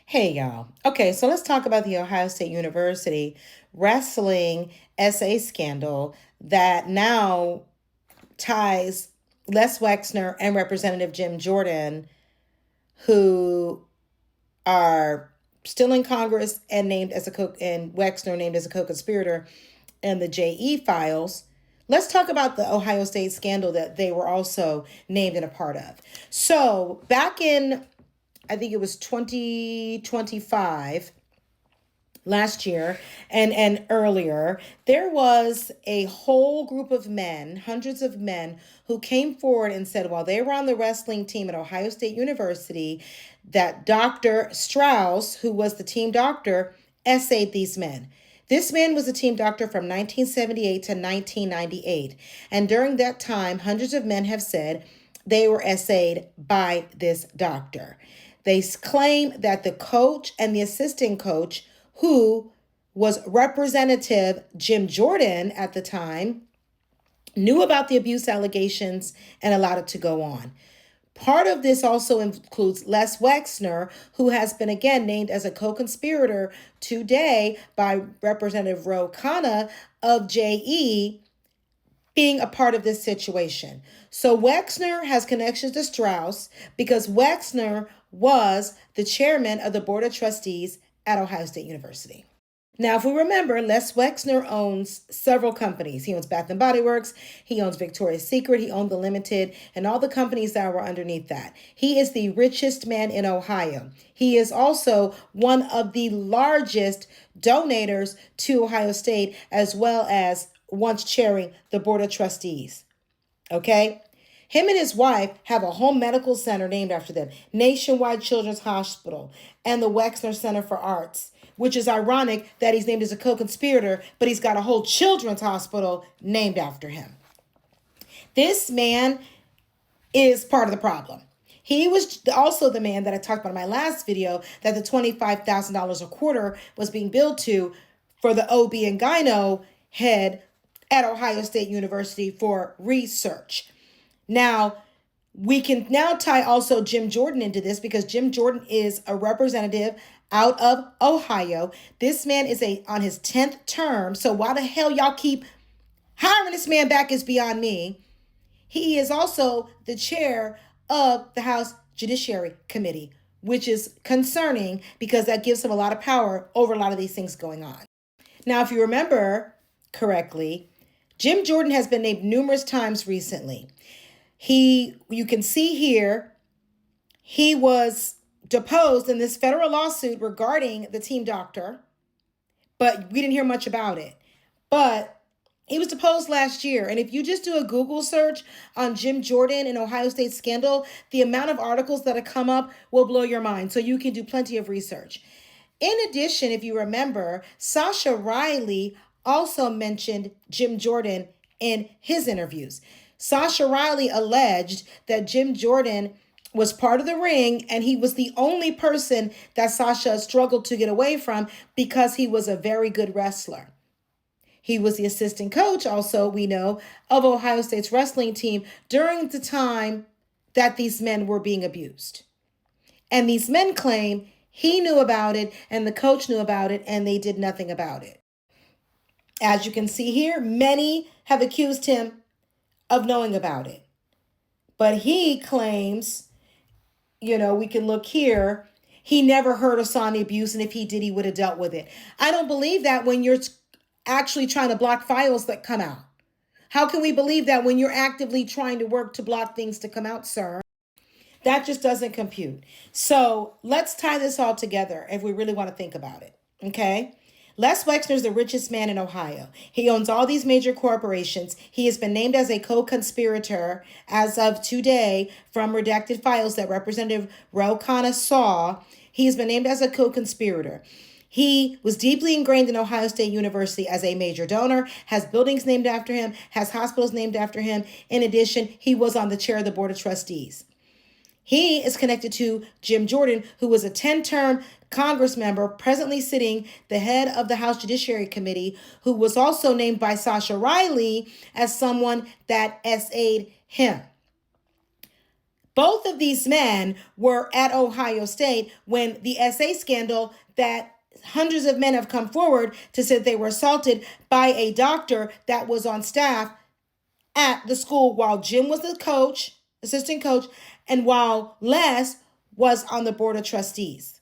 Hey, y'all. Okay, so let's talk about the Ohio State University wrestling SA scandal that now ties Les Wexner and Representative Jim Jordan, who are still in Congress and Wexner named as a co-conspirator in the JE files. Let's talk about the Ohio State scandal that they were also named and a part of. So back in, I think it was 2025, last year and earlier, there was a whole group of men, hundreds of men, who came forward and said while they were on the wrestling team at Ohio State University, that Dr. Strauss, who was the team doctor, essayed these men. This man was a team doctor from 1978 to 1998. And during that time, hundreds of men have said they were essayed by this doctor. They claim that the coach and the assistant coach, who was Representative Jim Jordan at the time, knew about the abuse allegations and allowed it to go on. Part of this also includes Les Wexner, who has been again named as a co-conspirator today by Representative Ro Khanna of JE, being a part of this situation. So Wexner has connections to Strauss because Wexner was the chairman of the Board of Trustees at Ohio State University. Now, if we remember, Les Wexner owns several companies. He owns Bath and Body Works, he owns Victoria's Secret, he owned The Limited, and all the companies that were underneath that. He is the richest man in Ohio. He is also one of the largest donators to Ohio State, as well as once chairing the Board of Trustees. Okay? Him and his wife have a home medical center named after them, Nationwide Children's Hospital, and the Wexner Center for Arts, which is ironic that he's named as a co-conspirator, but he's got a whole children's hospital named after him. This man is part of the problem. He was also the man that I talked about in my last video that the $25,000 a quarter was being billed to for the OB and gyno head at Ohio State University for research. Now, we can now tie also Jim Jordan into this because Jim Jordan is a representative out of Ohio. This man is on his 10th term. So why the hell y'all keep hiring this man back is beyond me. He is also the chair of the House Judiciary Committee, which is concerning because that gives him a lot of power over a lot of these things going on. Now, if you remember correctly, Jim Jordan has been named numerous times recently. You can see here, he was deposed in this federal lawsuit regarding the team doctor, but we didn't hear much about it. But he was deposed last year. And if you just do a Google search on Jim Jordan and Ohio State scandal, the amount of articles that have come up will blow your mind. So you can do plenty of research. In addition, if you remember, Sasha Riley also mentioned Jim Jordan in his interviews. Sasha Riley alleged that Jim Jordan was part of the ring and he was the only person that Sasha struggled to get away from because he was a very good wrestler. He was the assistant coach also, we know, of Ohio State's wrestling team during the time that these men were being abused. And these men claim he knew about it and the coach knew about it and they did nothing about it. As you can see here, many have accused him of knowing about it. But he claims, we can look here, he never heard or saw any abuse, and if he did, he would have dealt with it. I don't believe that when you're actually trying to block files that come out. How can we believe that when you're actively trying to work to block things to come out, sir? That just doesn't compute. So let's tie this all together if we really want to think about it, okay? Les Wexner is the richest man in Ohio. He owns all these major corporations. He has been named as a co-conspirator as of today from redacted files that Representative Ro Khanna saw. He has been named as a co-conspirator. He was deeply ingrained in Ohio State University as a major donor, has buildings named after him, has hospitals named after him. In addition, he was on the chair of the Board of Trustees. He is connected to Jim Jordan, who was a 10-term Congress member, presently sitting the head of the House Judiciary Committee, who was also named by Sasha Riley as someone that SA'd him. Both of these men were at Ohio State when the SA scandal that hundreds of men have come forward to say they were assaulted by a doctor that was on staff at the school while Jim was the coach, assistant coach, and while Les was on the board of trustees.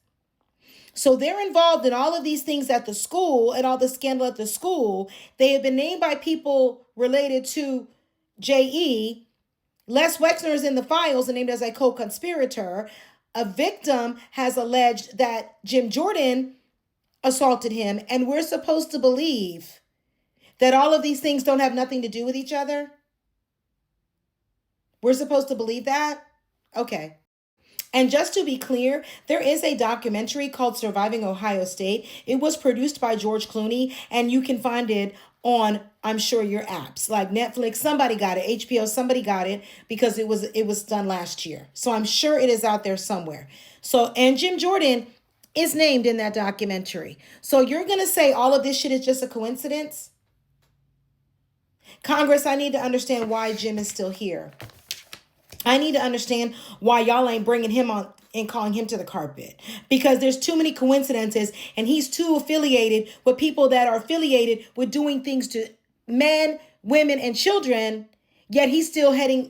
So they're involved in all of these things at the school and all the scandal at the school. They have been named by people related to JE. Les Wexner is in the files and named as a co-conspirator. A victim has alleged that Jim Jordan assaulted him, and we're supposed to believe that all of these things don't have nothing to do with each other? We're supposed to believe that? Okay. And just to be clear, there is a documentary called Surviving Ohio State. It was produced by George Clooney, and you can find it on, I'm sure, your apps like Netflix. Somebody got it, HBO, somebody got it because it was done last year. So I'm sure it is out there somewhere. So, and Jim Jordan is named in that documentary. So you're going to say all of this shit is just a coincidence? Congress, I need to understand why Jim is still here. I need to understand why y'all ain't bringing him on and calling him to the carpet, because there's too many coincidences and he's too affiliated with people that are affiliated with doing things to men, women, and children, yet he's still head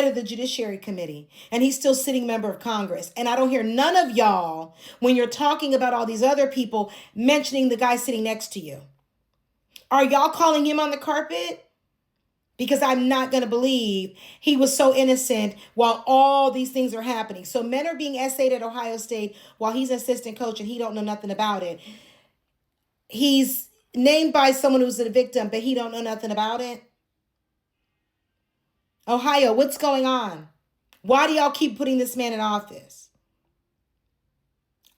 of the Judiciary Committee and he's still sitting member of Congress. And I don't hear none of y'all when you're talking about all these other people mentioning the guy sitting next to you. Are y'all calling him on the carpet? Because I'm not going to believe he was so innocent while all these things are happening. So men are being essayed at Ohio State while he's an assistant coach and he don't know nothing about it. He's named by someone who's a victim, but he don't know nothing about it. Ohio, what's going on? Why do y'all keep putting this man in office?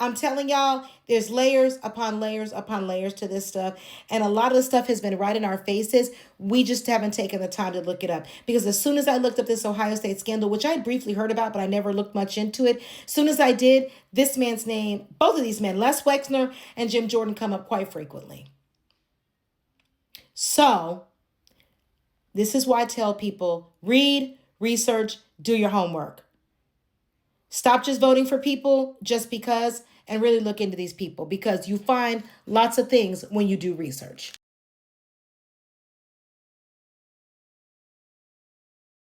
I'm telling y'all, there's layers upon layers upon layers to this stuff. And a lot of the stuff has been right in our faces. We just haven't taken the time to look it up. Because as soon as I looked up this Ohio State scandal, which I briefly heard about, but I never looked much into it. As soon as I did, this man's name, both of these men, Les Wexner and Jim Jordan, come up quite frequently. So this is why I tell people, read, research, do your homework. Stop just voting for people just because, and really look into these people, because you find lots of things when you do research.